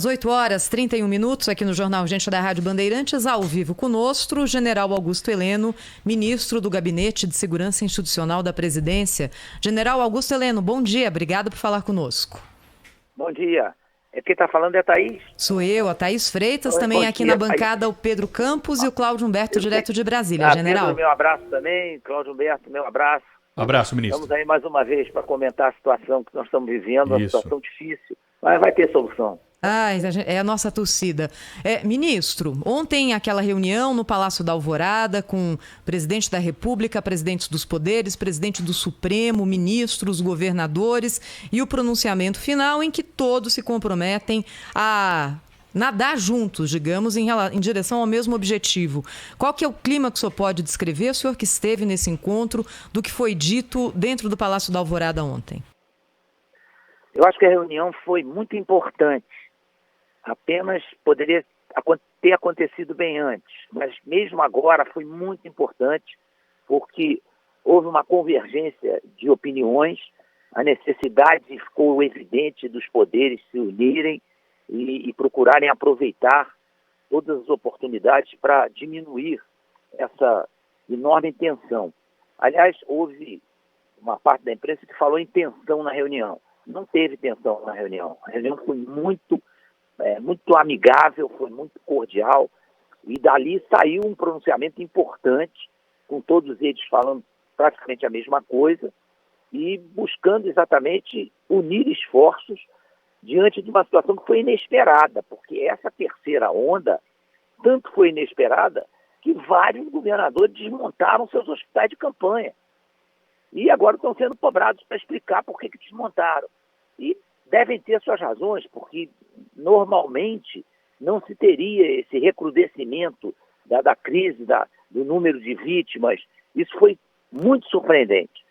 Às 8h31 aqui no Jornal Gente da Rádio Bandeirantes, ao vivo conosco, o General Augusto Heleno, ministro do Gabinete de Segurança Institucional da Presidência. General Augusto Heleno, bom dia, obrigado por falar conosco. Bom dia. Quem está falando é a Thaís? Sou eu, a Thaís Freitas, Oi, também bom aqui dia, na bancada Thaís. o Pedro Campos e o Cláudio Humberto, direto de Brasília. General. Pedro, meu abraço também, Cláudio Humberto, meu abraço. Abraço, ministro. Estamos aí mais uma vez para comentar a situação que nós estamos vivendo, uma Isso. situação difícil, mas vai ter solução. É a nossa torcida. Ministro, ontem aquela reunião no Palácio da Alvorada com o presidente da República, presidentes dos poderes, presidente do Supremo, ministros, governadores e o pronunciamento final em que todos se comprometem a nadar juntos, digamos, em direção ao mesmo objetivo. Qual que é o clima que o senhor pode descrever, o senhor que esteve nesse encontro, do que foi dito dentro do Palácio da Alvorada ontem? Eu acho que a reunião foi muito importante. Apenas poderia ter acontecido bem antes, mas mesmo agora foi muito importante porque houve uma convergência de opiniões, a necessidade ficou evidente dos poderes se unirem e procurarem aproveitar todas as oportunidades para diminuir essa enorme tensão. Aliás, houve uma parte da imprensa que falou em tensão na reunião. Não teve tensão na reunião. A reunião foi muito amigável, foi muito cordial, e dali saiu um pronunciamento importante, com todos eles falando praticamente a mesma coisa, e buscando exatamente unir esforços diante de uma situação que foi inesperada, porque essa terceira onda tanto foi inesperada que vários governadores desmontaram seus hospitais de campanha. E agora estão sendo cobrados para explicar por que desmontaram. E devem ter suas razões, porque normalmente não se teria esse recrudescimento da crise, do número de vítimas. Isso foi muito surpreendente.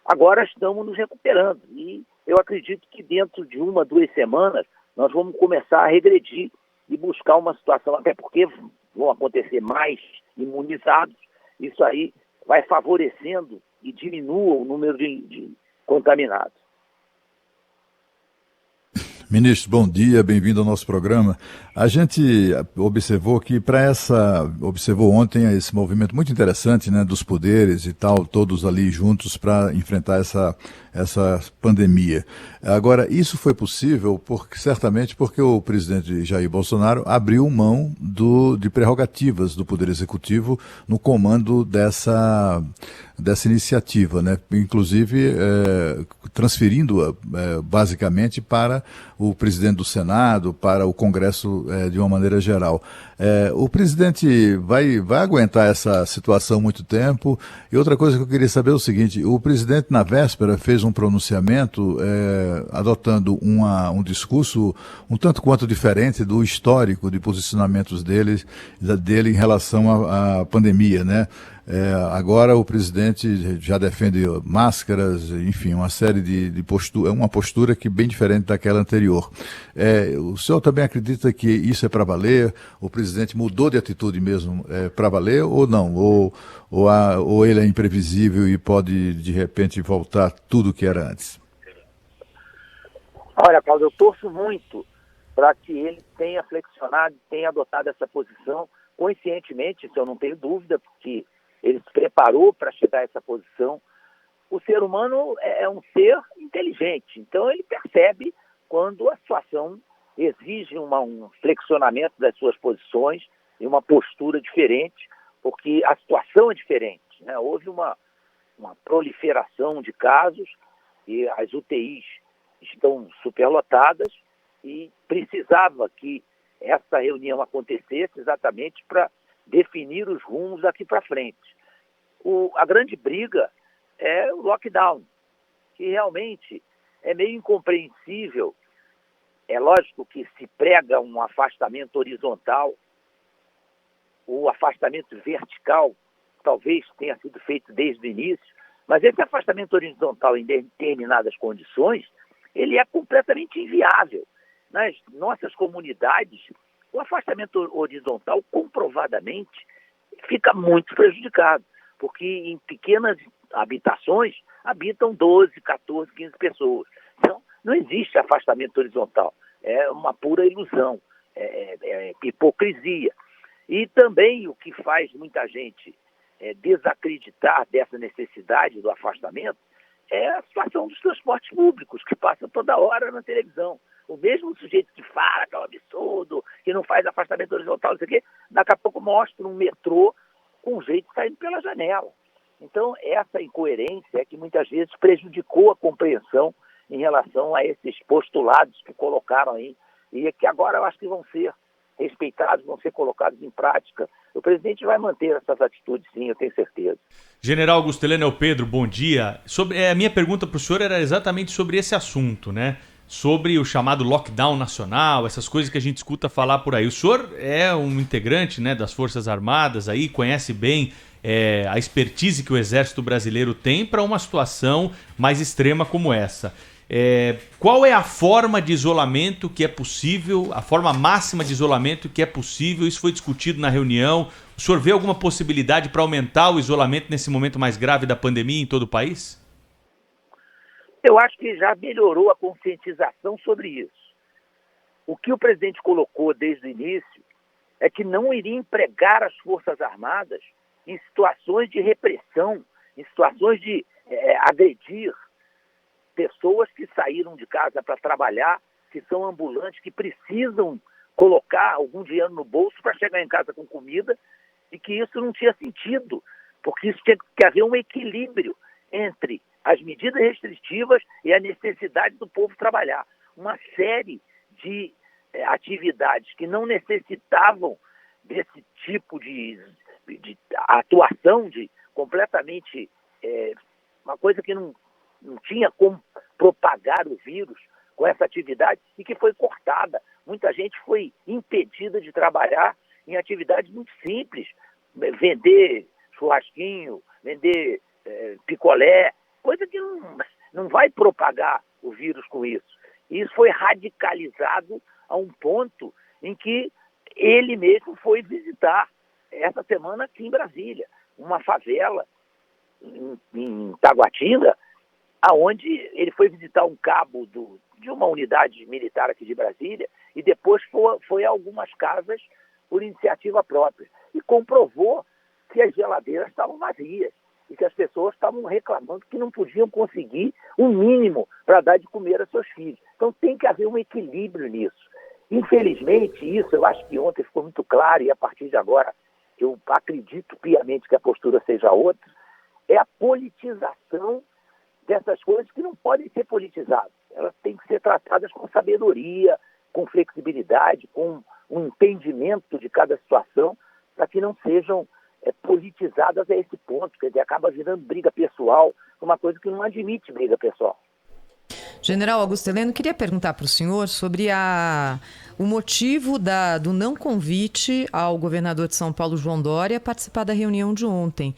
Agora estamos nos recuperando e eu acredito que dentro de 1-2 semanas nós vamos começar a regredir e buscar uma situação, até porque vão acontecer mais imunizados. Isso aí vai favorecendo e diminua o número de contaminados. Ministro, bom dia, bem-vindo ao nosso programa. A gente observou que observou ontem esse movimento muito interessante, né, dos poderes e tal, todos ali juntos para enfrentar essa pandemia. Agora, isso foi possível certamente porque o presidente Jair Bolsonaro abriu mão de prerrogativas do Poder Executivo no comando dessa iniciativa, né? Inclusive transferindo basicamente para o presidente do Senado, para o Congresso de uma maneira geral. O presidente vai aguentar essa situação muito tempo? E outra coisa que eu queria saber é o seguinte: o presidente na véspera fez um pronunciamento adotando um discurso um tanto quanto diferente do histórico de posicionamentos dele em relação à pandemia, né? Agora o presidente já defende máscaras, enfim, uma série de postura, uma postura que bem diferente daquela anterior. O senhor também acredita que isso é para valer? O presidente mudou de atitude mesmo para valer ou não? Ou ele é imprevisível e pode de repente voltar tudo o que era antes? Olha, Cláudio, eu torço muito para que ele tenha flexionado, tenha adotado essa posição conscientemente, isso eu não tenho dúvida, porque ele se preparou para chegar a essa posição. O ser humano é um ser inteligente, então ele percebe quando a situação exige um flexionamento das suas posições e uma postura diferente, porque a situação é diferente, né? Houve uma proliferação de casos e as UTIs estão superlotadas e precisava que essa reunião acontecesse exatamente para definir os rumos daqui para frente. A grande briga é o lockdown, que realmente é meio incompreensível. É lógico que se prega um afastamento horizontal, o afastamento vertical talvez tenha sido feito desde o início, mas esse afastamento horizontal em determinadas condições, ele é completamente inviável. Nas nossas comunidades, o afastamento horizontal comprovadamente fica muito prejudicado, porque em pequenas habitações habitam 12, 14, 15 pessoas. Então, não existe afastamento horizontal. é uma pura ilusão, é hipocrisia. E também o que faz muita gente desacreditar dessa necessidade do afastamento é a situação dos transportes públicos, que passa toda hora na televisão. O mesmo sujeito que fala que é um absurdo, que não faz afastamento horizontal, não sei o quê, daqui a pouco mostra um metrô com jeito saindo pela janela. Então, essa incoerência é que muitas vezes prejudicou a compreensão em relação a esses postulados que colocaram aí, e que agora eu acho que vão ser respeitados, vão ser colocados em prática. O presidente vai manter essas atitudes, sim, eu tenho certeza. General Augusto Heleno, é o Pedro, bom dia. A minha pergunta para o senhor era exatamente sobre esse assunto, né? Sobre o chamado lockdown nacional, essas coisas que a gente escuta falar por aí. O senhor é um integrante, né, das Forças Armadas, aí conhece bem a expertise que o Exército Brasileiro tem para uma situação mais extrema como essa. Qual é a forma de isolamento que é possível, a forma máxima de isolamento que é possível? Isso foi discutido na reunião. O senhor vê alguma possibilidade para aumentar o isolamento nesse momento mais grave da pandemia em todo o país? Eu acho que já melhorou a conscientização sobre isso. O que o presidente colocou desde o início é que não iria empregar as Forças Armadas em situações de repressão, em situações de agredir pessoas que saíram de casa para trabalhar, que são ambulantes, que precisam colocar algum dinheiro no bolso para chegar em casa com comida, e que isso não tinha sentido, porque isso tinha que haver um equilíbrio entre as medidas restritivas e a necessidade do povo trabalhar. Uma série de atividades que não necessitavam desse tipo de atuação, de completamente uma coisa que não tinha como propagar o vírus com essa atividade e que foi cortada. Muita gente foi impedida de trabalhar em atividades muito simples, vender churrasquinho, vender picolé, coisa que não vai propagar o vírus com isso. E isso foi radicalizado a um ponto em que ele mesmo foi visitar essa semana aqui em Brasília, uma favela em Taguatinga, aonde ele foi visitar um cabo de uma unidade militar aqui de Brasília e depois foi a algumas casas por iniciativa própria e comprovou que as geladeiras estavam vazias e que as pessoas estavam reclamando que não podiam conseguir o mínimo para dar de comer a seus filhos. Então tem que haver um equilíbrio nisso. Infelizmente, isso eu acho que ontem ficou muito claro e a partir de agora eu acredito piamente que a postura seja outra, é a politização dessas coisas que não podem ser politizadas. Elas têm que ser tratadas com sabedoria, com flexibilidade, com um entendimento de cada situação, para que não sejam politizadas a esse ponto, quer dizer, acaba virando briga pessoal, uma coisa que não admite briga pessoal. General Augusto Heleno, queria perguntar para o senhor sobre o motivo do não convite ao governador de São Paulo, João Dória, a participar da reunião de ontem.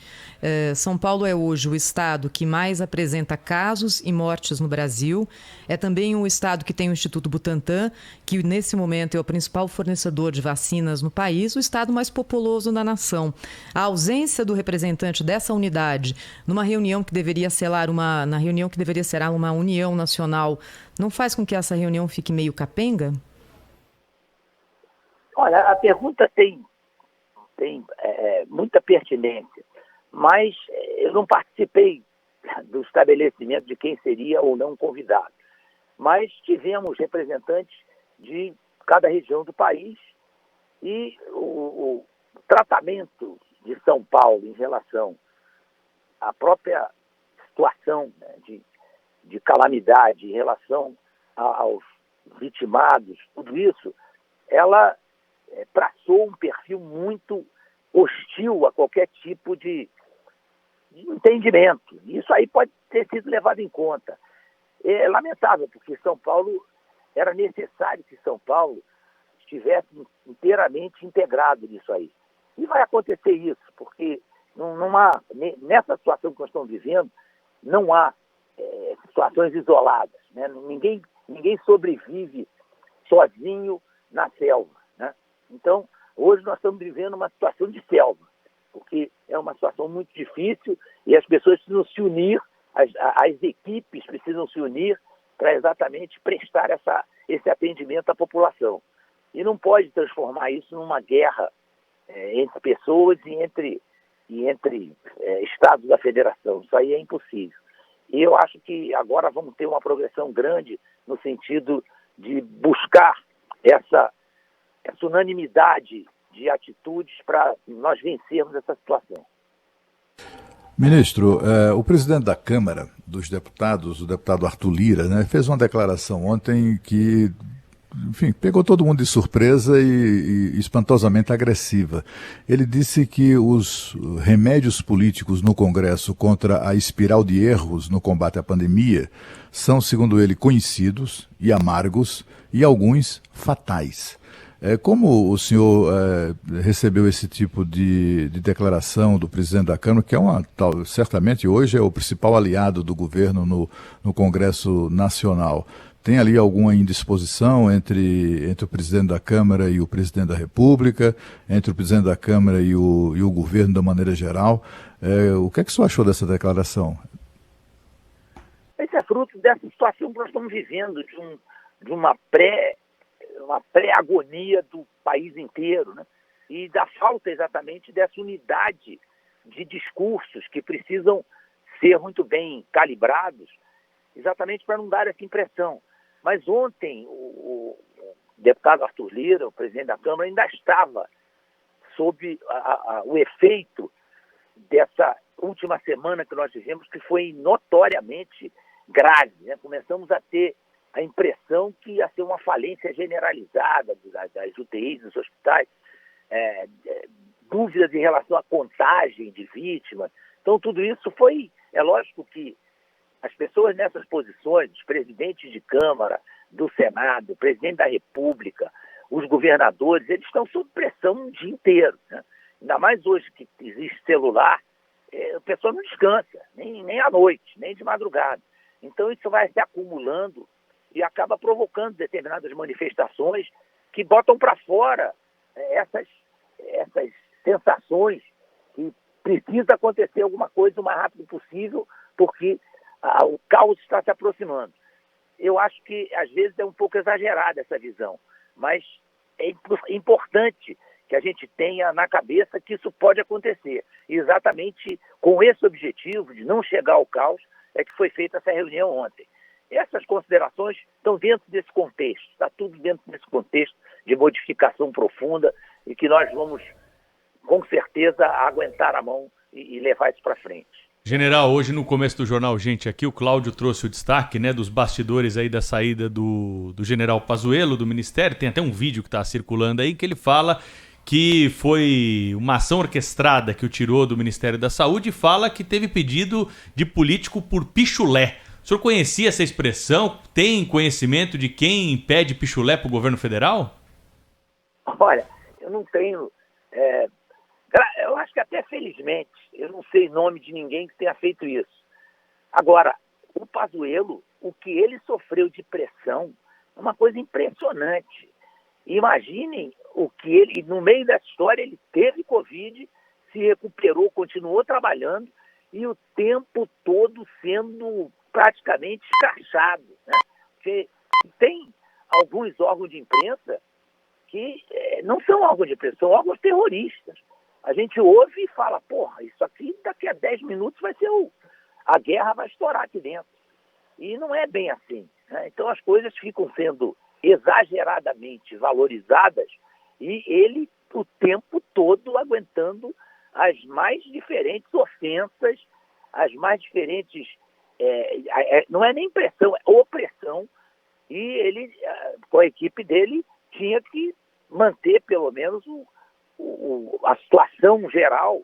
São Paulo é hoje o estado que mais apresenta casos e mortes no Brasil. É também o estado que tem o Instituto Butantan, que nesse momento é o principal fornecedor de vacinas no país, o estado mais populoso da nação. A ausência do representante dessa unidade numa reunião que deveria ser uma união nacional, não faz com que essa reunião fique meio capenga? Olha, a pergunta tem muita pertinência, mas eu não participei do estabelecimento de quem seria ou não convidado. Mas tivemos representantes de cada região do país e o tratamento de São Paulo em relação à própria situação, né, de calamidade, em relação aos vitimados, tudo isso, ela traçou um perfil muito hostil a qualquer tipo de entendimento. Isso aí pode ter sido levado em conta. É lamentável, porque São Paulo, era necessário que São Paulo estivesse inteiramente integrado nisso aí. E vai acontecer isso, porque nessa situação que nós estamos vivendo, não há situações isoladas, né? Ninguém sobrevive sozinho na selva, né? Então, hoje nós estamos vivendo uma situação de selva, porque é uma situação muito difícil e as pessoas precisam se unir, as equipes precisam se unir para exatamente prestar esse atendimento à população. E não pode transformar isso numa guerra entre pessoas e entre estados da federação. Isso aí é impossível. E eu acho que agora vamos ter uma progressão grande no sentido de buscar essa unanimidade de atitudes para nós vencermos essa situação. Ministro, o presidente da Câmara dos Deputados, o deputado Arthur Lira, né, fez uma declaração ontem que, enfim, pegou todo mundo de surpresa e espantosamente agressiva. Ele disse que os remédios políticos no Congresso contra a espiral de erros no combate à pandemia são, segundo ele, conhecidos e amargos e alguns fatais. Como o senhor recebeu esse tipo de declaração do presidente da Câmara, que certamente hoje é o principal aliado do governo no Congresso Nacional? Tem ali alguma indisposição entre o presidente da Câmara e o presidente da República, entre o presidente da Câmara e o governo da maneira geral? O que é que o senhor achou dessa declaração? Esse é fruto dessa situação que nós estamos vivendo, de uma pré-agonia do país inteiro, né? E da falta exatamente dessa unidade de discursos que precisam ser muito bem calibrados, exatamente para não dar essa impressão. Mas ontem o deputado Arthur Lira, o presidente da Câmara, ainda estava sob o efeito dessa última semana que nós vivemos, que foi notoriamente grave, né? Começamos a ter a impressão que ia ser uma falência generalizada das UTIs, dos hospitais, dúvidas em relação à contagem de vítimas. Então, tudo isso é lógico que as pessoas nessas posições, os presidentes de Câmara, do Senado, o presidente da República, os governadores, eles estão sob pressão o dia inteiro, né? Ainda mais hoje que existe celular, a pessoa não descansa, nem à noite, nem de madrugada. Então, isso vai se acumulando e acaba provocando determinadas manifestações que botam para fora essas sensações que precisa acontecer alguma coisa o mais rápido possível, porque o caos está se aproximando. Eu acho que, às vezes, é um pouco exagerada essa visão, mas é importante que a gente tenha na cabeça que isso pode acontecer. E exatamente com esse objetivo de não chegar ao caos é que foi feita essa reunião ontem. Essas considerações estão dentro desse contexto, está tudo dentro desse contexto de modificação profunda e que nós vamos, com certeza, aguentar a mão e levar isso para frente. General, hoje no começo do Jornal Gente aqui, o Cláudio trouxe o destaque, né, dos bastidores aí da saída do general Pazuello do Ministério. Tem até um vídeo que está circulando aí que ele fala que foi uma ação orquestrada que o tirou do Ministério da Saúde e fala que teve pedido de político por pichulé. O senhor conhecia essa expressão? Tem conhecimento de quem pede pichulé para o governo federal? Olha, eu não tenho... eu acho que até felizmente, eu não sei nome de ninguém que tenha feito isso. Agora, o Pazuello, o que ele sofreu de pressão, é uma coisa impressionante. Imaginem o que ele, no meio dessa história, ele teve Covid, se recuperou, continuou trabalhando e o tempo todo sendo praticamente escrachado, né? Porque tem alguns órgãos de imprensa que não são órgãos de imprensa, são órgãos terroristas. A gente ouve e fala, porra, isso aqui daqui a 10 minutos vai ser a guerra vai estourar aqui dentro. E não é bem assim, né? Então as coisas ficam sendo exageradamente valorizadas e ele o tempo todo aguentando as mais diferentes ofensas, as mais diferentes... não é nem pressão, é opressão. E ele, com a equipe dele, tinha que manter pelo menos a situação geral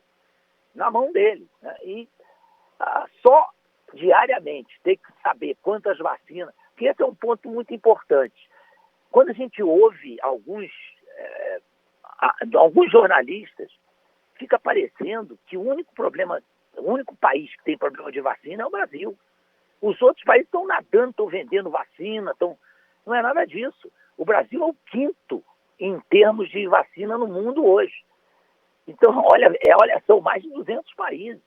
na mão dele, né? E só diariamente ter que saber quantas vacinas, porque esse é um ponto muito importante. Quando a gente ouve alguns jornalistas, fica parecendo que o único país que tem problema de vacina é o Brasil. Os outros países estão nadando, estão vendendo vacina, não é nada disso. O Brasil é o 5º em termos de vacina no mundo hoje. Então, olha, são mais de 200 países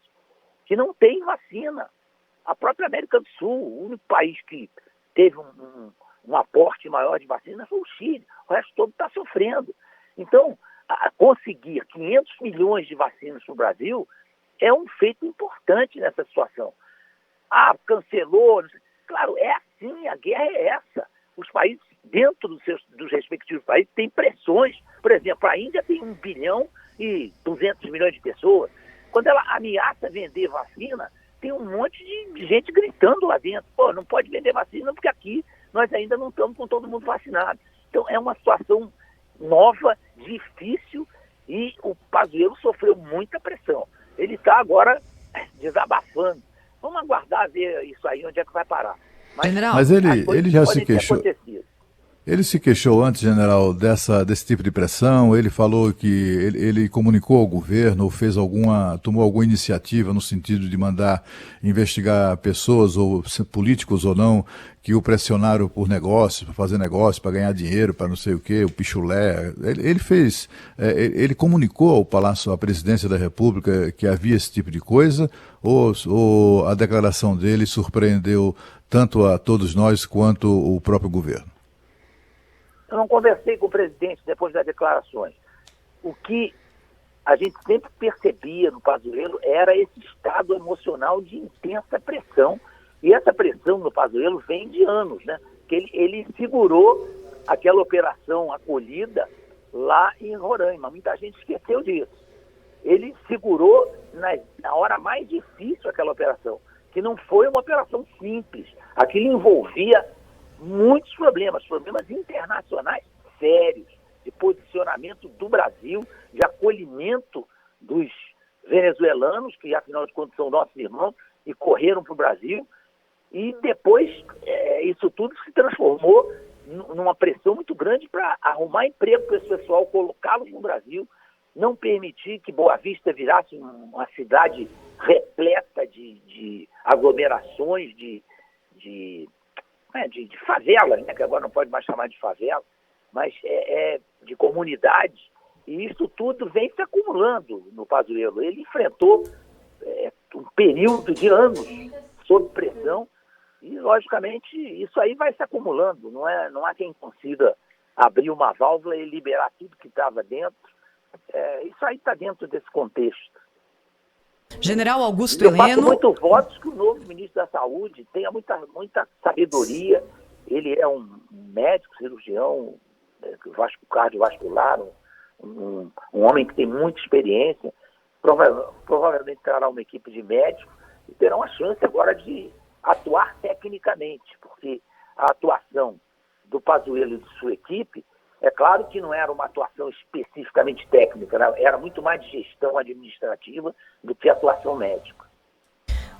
que não têm vacina. A própria América do Sul, o único país que teve um aporte maior de vacina foi o Chile. O resto todo está sofrendo. Então, conseguir 500 milhões de vacinas no Brasil é um feito importante nessa situação. Cancelou. Claro, é assim, a guerra é essa. Os países, dentro dos respectivos países, têm pressões. Por exemplo, a Índia tem 1 bilhão e 200 milhões de pessoas. Quando ela ameaça vender vacina, tem um monte de gente gritando lá dentro. Pô, não pode vender vacina porque aqui nós ainda não estamos com todo mundo vacinado. Então, é uma situação nova, difícil, e o Pazuello sofreu muita pressão. Ele está agora desabafando. Vamos aguardar ver isso aí, onde é que vai parar. Mas ele já se queixou. Ele se queixou antes, general, desse tipo de pressão. Ele falou que ele comunicou ao governo, ou tomou alguma iniciativa no sentido de mandar investigar pessoas, ou políticos ou não, que o pressionaram por negócios, para fazer negócio, para ganhar dinheiro, para não sei o quê, o pichulé. Ele comunicou ao Palácio, à Presidência da República, que havia esse tipo de coisa, ou a declaração dele surpreendeu tanto a todos nós quanto o próprio governo? Eu não conversei com o presidente depois das declarações. O que a gente sempre percebia no Pazuello era esse estado emocional de intensa pressão. E essa pressão no Pazuello vem de anos, né? Que ele segurou aquela operação acolhida lá em Roraima. Muita gente esqueceu disso. Ele segurou na hora mais difícil aquela operação, que não foi uma operação simples. Aquilo envolvia muitos problemas internacionais sérios, de posicionamento do Brasil, de acolhimento dos venezuelanos, que afinal de contas são nossos irmãos, e correram para o Brasil. E depois isso tudo se transformou numa pressão muito grande para arrumar emprego para esse pessoal, colocá-los no Brasil, não permitir que Boa Vista virasse uma cidade repleta de aglomerações, de favelas, né, que agora não pode mais chamar de favela, mas de comunidades. E isso tudo vem se acumulando no Pazuello. Ele enfrentou um período de anos sob pressão e, logicamente, isso aí vai se acumulando. Não há quem consiga abrir uma válvula e liberar tudo que estava dentro. Isso aí está dentro desse contexto. General Augusto Eu faço Heleno... muito votos que o novo ministro da Saúde tenha muita sabedoria. Ele é um médico, cirurgião, cardiovascular, um homem que tem muita experiência. Provavelmente terá uma equipe de médicos e terão a chance agora de atuar tecnicamente, porque a atuação do Pazuello e de sua equipe, é claro que não era uma atuação especificamente técnica, né? Era muito mais de gestão administrativa do que atuação médica.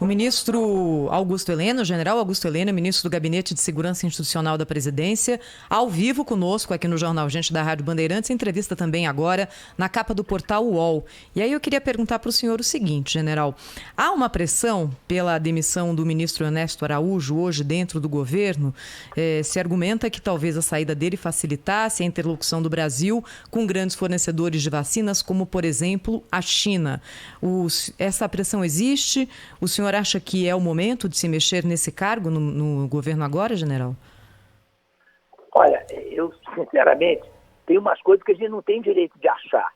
O ministro Augusto Heleno, general Augusto Heleno, ministro do Gabinete de Segurança Institucional da Presidência, ao vivo conosco aqui no Jornal Gente da Rádio Bandeirantes, entrevista também agora na capa do portal UOL. E aí eu queria perguntar para o senhor o seguinte, general, há uma pressão pela demissão do ministro Ernesto Araújo hoje dentro do governo? Se argumenta que talvez a saída dele facilitasse a interlocução do Brasil com grandes fornecedores de vacinas, como por exemplo a China. Essa pressão existe? O senhor acha que é o momento de se mexer nesse cargo no governo agora, general? Olha, eu sinceramente tenho umas coisas que a gente não tem direito de achar,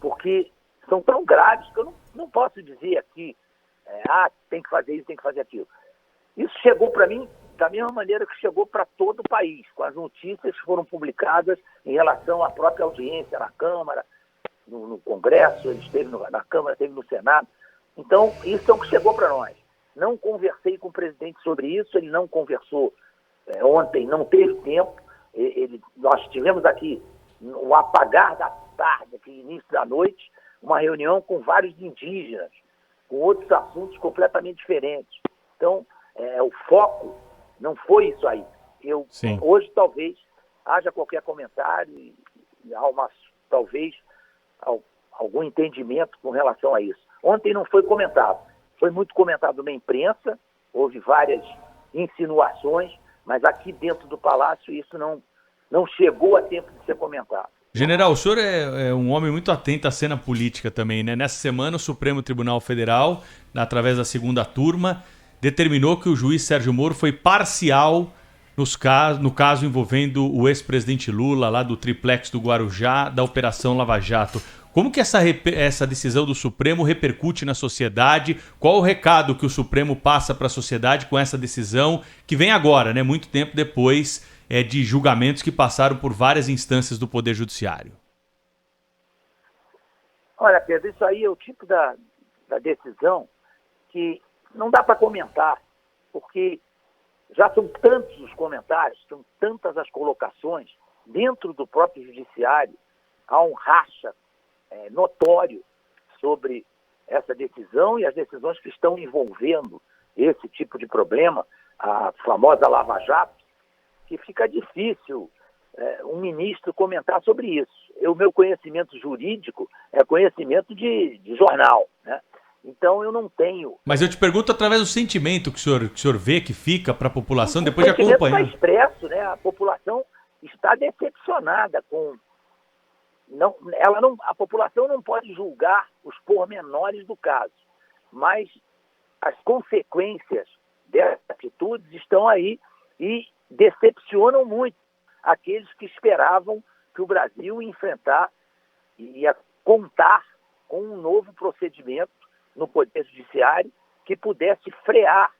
porque são tão graves que eu não posso dizer aqui, tem que fazer isso, tem que fazer aquilo. Isso chegou para mim da mesma maneira que chegou para todo o país, com as notícias que foram publicadas em relação à própria audiência na Câmara, no Congresso, ele esteve na Câmara, esteve no Senado. Então, isso é o que chegou para nós. Não conversei com o presidente sobre isso, ele não conversou ontem, não teve tempo. Nós tivemos aqui, no apagar da tarde, aqui, início da noite, uma reunião com vários indígenas, com outros assuntos completamente diferentes. Então, o foco não foi isso aí. Hoje, talvez, haja qualquer comentário e talvez algum entendimento com relação a isso. Ontem não foi comentado. Foi muito comentado na imprensa, houve várias insinuações, mas aqui dentro do Palácio isso não chegou a tempo de ser comentado. General, o senhor é um homem muito atento à cena política também, né? Nessa semana, o Supremo Tribunal Federal, através da segunda turma, determinou que o juiz Sérgio Moro foi parcial no caso envolvendo o ex-presidente Lula, lá do triplex do Guarujá, da Operação Lava Jato. Como que essa decisão do Supremo repercute na sociedade? Qual o recado que o Supremo passa para a sociedade com essa decisão que vem agora, né, muito tempo depois de julgamentos que passaram por várias instâncias do Poder Judiciário? Olha, Pedro, isso aí é o tipo da decisão que não dá para comentar, porque já são tantos os comentários, são tantas as colocações dentro do próprio judiciário, há um racha notório sobre essa decisão e as decisões que estão envolvendo esse tipo de problema, a famosa Lava Jato, que fica difícil um ministro comentar sobre isso. O meu conhecimento jurídico é conhecimento de jornal, né? Então eu não tenho... Mas eu te pergunto através do sentimento que o senhor vê que fica para a população depois de acompanhar. O sentimento está expresso, né? A população está decepcionada com... a população não pode julgar os pormenores do caso, mas as consequências dessas atitudes estão aí e decepcionam muito aqueles que esperavam que o Brasil ia enfrentar e ia contar com um novo procedimento no Poder Judiciário que pudesse frear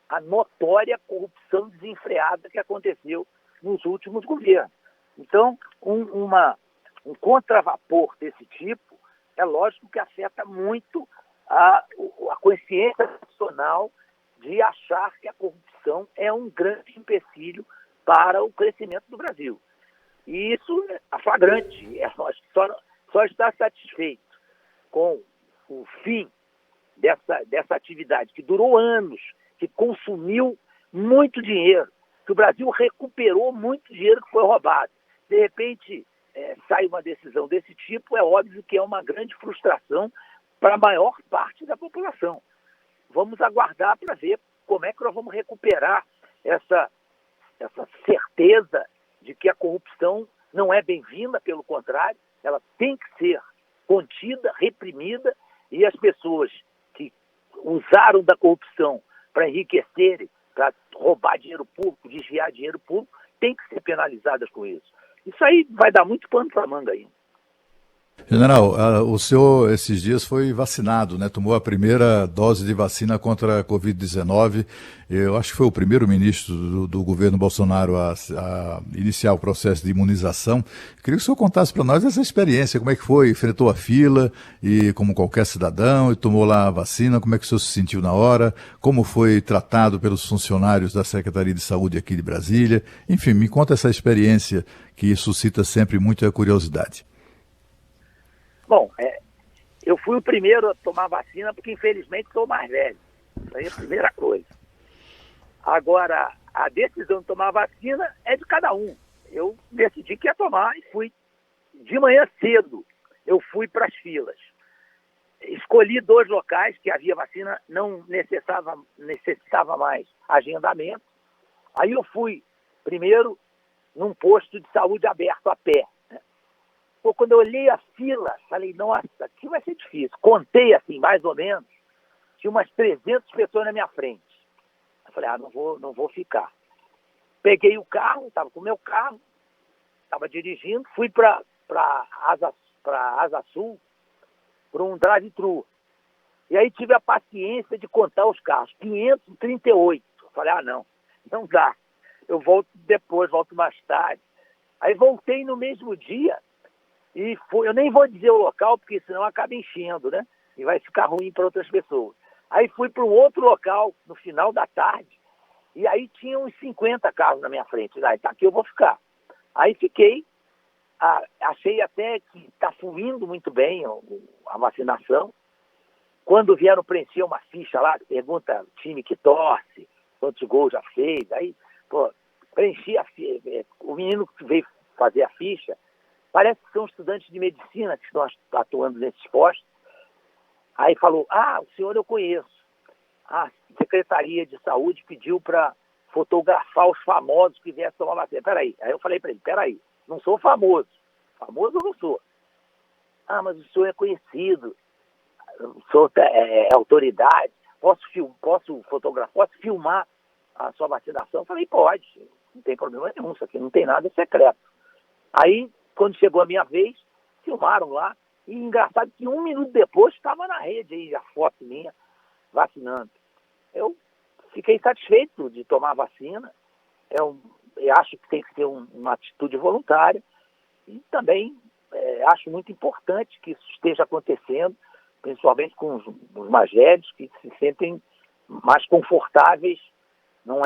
a notória corrupção desenfreada que aconteceu nos últimos governos. Então, um contravapor desse tipo é lógico que afeta muito a consciência nacional de achar que a corrupção é um grande empecilho para o crescimento do Brasil. E isso é flagrante. Só está satisfeito com o fim dessa atividade, que durou anos, que consumiu muito dinheiro, que o Brasil recuperou muito dinheiro que foi roubado. De repente, sai uma decisão desse tipo, é óbvio que é uma grande frustração para a maior parte da população. Vamos aguardar para ver como é que nós vamos recuperar essa certeza de que a corrupção não é bem-vinda, pelo contrário, ela tem que ser contida, reprimida, e as pessoas que usaram da corrupção para enriquecerem, para roubar dinheiro público, desviar dinheiro público, têm que ser penalizadas com isso. Isso aí vai dar muito pano para a manga ainda. General, o senhor esses dias foi vacinado, né? Tomou a primeira dose de vacina contra a Covid-19. Eu acho que foi o primeiro ministro do governo Bolsonaro a iniciar o processo de imunização. Queria que o senhor contasse para nós essa experiência, como é que foi? Enfrentou a fila e como qualquer cidadão e tomou lá a vacina, como é que o senhor se sentiu na hora? Como foi tratado pelos funcionários da Secretaria de Saúde aqui de Brasília? Enfim, me conta essa experiência que suscita sempre muita curiosidade. Bom, eu fui o primeiro a tomar vacina porque, infelizmente, sou mais velho. Isso aí é a primeira coisa. Agora, a decisão de tomar vacina é de cada um. Eu decidi que ia tomar e fui. De manhã cedo, eu fui para as filas. Escolhi 2 locais que havia vacina, não necessitava mais agendamento. Aí eu fui, primeiro, num posto de saúde aberto a pé. Quando eu olhei a fila, falei, nossa, aqui vai ser difícil. Contei assim, mais ou menos, tinha umas 300 pessoas na minha frente. Eu falei, não vou ficar. Peguei o carro, estava com o meu carro, estava dirigindo, fui para Asa Sul, para um drive-thru. E aí tive a paciência de contar os carros, 538. Eu falei, não dá. Eu volto depois, volto mais tarde. Aí voltei no mesmo dia, e eu nem vou dizer o local, porque senão acaba enchendo, né? E vai ficar ruim para outras pessoas. Aí fui para um outro local, no final da tarde, e aí tinha uns 50 carros na minha frente. Tá aqui eu vou ficar. Aí fiquei, achei até que está fluindo muito bem a vacinação. Quando vieram preencher uma ficha lá, que pergunta o time que torce, quantos gols já fez, aí, preenchi a ficha. O menino que veio fazer a ficha, parece que são estudantes de medicina que estão atuando nesses postos. Aí falou, o senhor eu conheço. A Secretaria de Saúde pediu para fotografar os famosos que viessem tomar vacina. Peraí. Aí eu falei para ele, peraí, não sou famoso. Famoso eu não sou. Mas o senhor é conhecido. O senhor é autoridade. Posso fotografar, posso filmar a sua vacinação? Eu falei, pode. não tem problema nenhum, isso aqui não tem nada secreto. Aí, quando chegou a minha vez, filmaram lá, e engraçado que 1 minuto depois estava na rede aí a foto minha vacinando. Eu fiquei satisfeito de tomar a vacina, eu acho que tem que ser uma atitude voluntária, e também acho muito importante que isso esteja acontecendo, principalmente com os mais velhos, que se sentem mais confortáveis. Não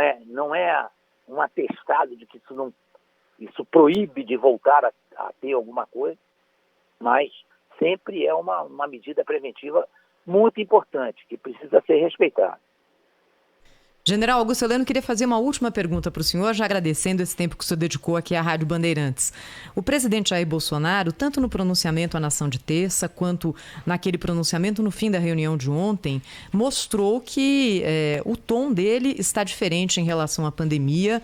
é um atestado de que isso proíbe de voltar a ter alguma coisa, mas sempre é uma medida preventiva muito importante, que precisa ser respeitada. General Augusto Heleno, queria fazer uma última pergunta para o senhor, já agradecendo esse tempo que o senhor dedicou aqui à Rádio Bandeirantes. O presidente Jair Bolsonaro, tanto no pronunciamento à nação de terça, quanto naquele pronunciamento no fim da reunião de ontem, mostrou que o tom dele está diferente em relação à pandemia,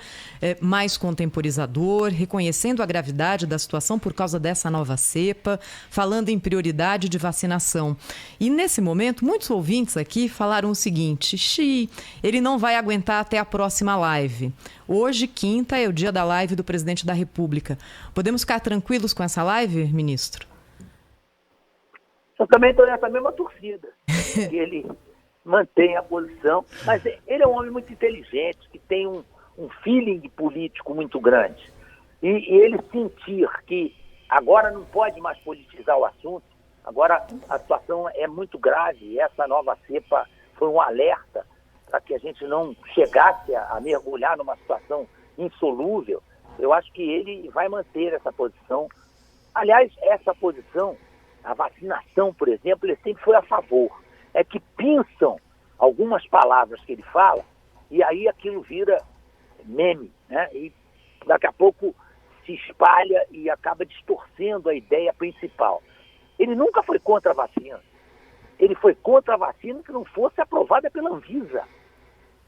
mais contemporizador, reconhecendo a gravidade da situação por causa dessa nova cepa, falando em prioridade de vacinação. E nesse momento, muitos ouvintes aqui falaram o seguinte: ele não vai aguentar até a próxima live. Hoje, quinta, é o dia da live do presidente da República. Podemos ficar tranquilos com essa live, ministro? Eu também estou nessa mesma torcida, que ele mantenha a posição, mas ele é um homem muito inteligente, que tem um feeling político muito grande. E ele sentir que agora não pode mais politizar o assunto, agora a situação é muito grave, e essa nova cepa foi um alerta para que a gente não chegasse a mergulhar numa situação insolúvel. Eu acho que ele vai manter essa posição. Aliás, essa posição, a vacinação, por exemplo, ele sempre foi a favor. É que pinçam algumas palavras que ele fala e aí aquilo vira meme, né? E daqui a pouco se espalha e acaba distorcendo a ideia principal. Ele nunca foi contra a vacina. Ele foi contra a vacina que não fosse aprovada pela Anvisa.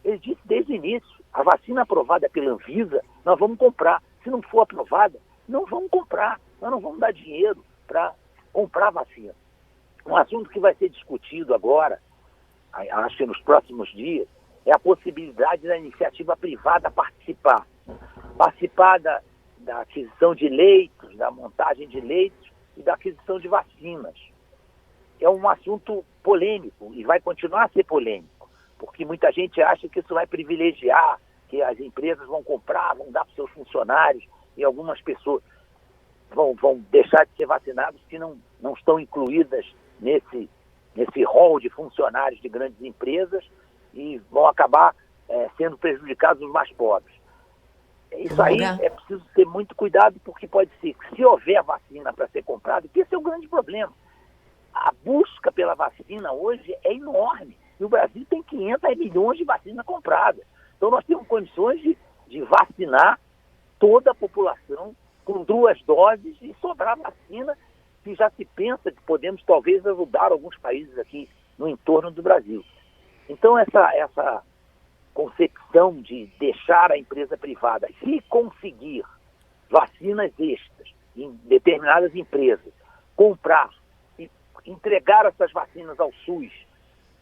Ele disse desde o início, a vacina aprovada pela Anvisa, nós vamos comprar. Se não for aprovada, não vamos comprar. Nós não vamos dar dinheiro para comprar vacina. Um assunto que vai ser discutido agora, acho que nos próximos dias, é a possibilidade da iniciativa privada participar. Participar da aquisição de leitos, da montagem de leitos e da aquisição de vacinas. É um assunto polêmico e vai continuar a ser polêmico, porque muita gente acha que isso vai privilegiar, que as empresas vão comprar, vão dar para os seus funcionários e algumas pessoas vão deixar de ser vacinadas que não estão incluídas nesse rol de funcionários de grandes empresas e vão acabar sendo prejudicados os mais pobres. Isso aí é preciso ter muito cuidado, porque pode ser que se houver vacina para ser comprada, que esse é o grande problema. A busca pela vacina hoje é enorme. E o Brasil tem 500 milhões de vacinas compradas. Então nós temos condições de vacinar toda a população com 2 doses e sobrar vacina, que já se pensa que podemos talvez ajudar alguns países aqui no entorno do Brasil. Então essa concepção de deixar a empresa privada, se conseguir vacinas extras em determinadas empresas, comprar e entregar essas vacinas ao SUS,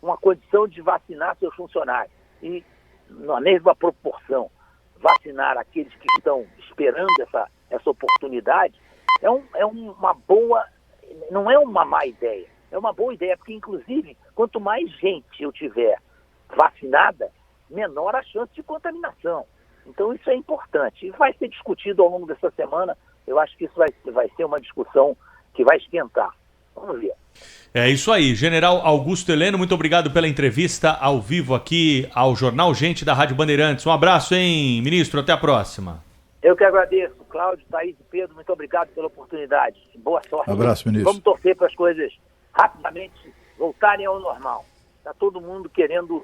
uma condição de vacinar seus funcionários e, na mesma proporção, vacinar aqueles que estão esperando essa oportunidade, é uma boa, não é uma má ideia, é uma boa ideia, porque, inclusive, quanto mais gente eu tiver vacinada, menor a chance de contaminação. Então, isso é importante. E vai ser discutido ao longo dessa semana. Eu acho que isso vai ser uma discussão que vai esquentar. Vamos ver. É isso aí. General Augusto Heleno, muito obrigado pela entrevista ao vivo aqui ao Jornal Gente da Rádio Bandeirantes. Um abraço, hein, ministro? Até a próxima. Eu que agradeço. Cláudio, Thaís e Pedro, muito obrigado pela oportunidade. Boa sorte. Abraço, ministro. Vamos torcer para as coisas rapidamente voltarem ao normal. Está todo mundo querendo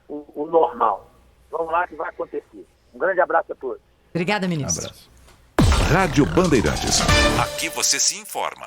o normal. Vamos lá que vai acontecer. Um grande abraço a todos. Obrigada, ministro. Abraço. Rádio Bandeirantes. Aqui você se informa.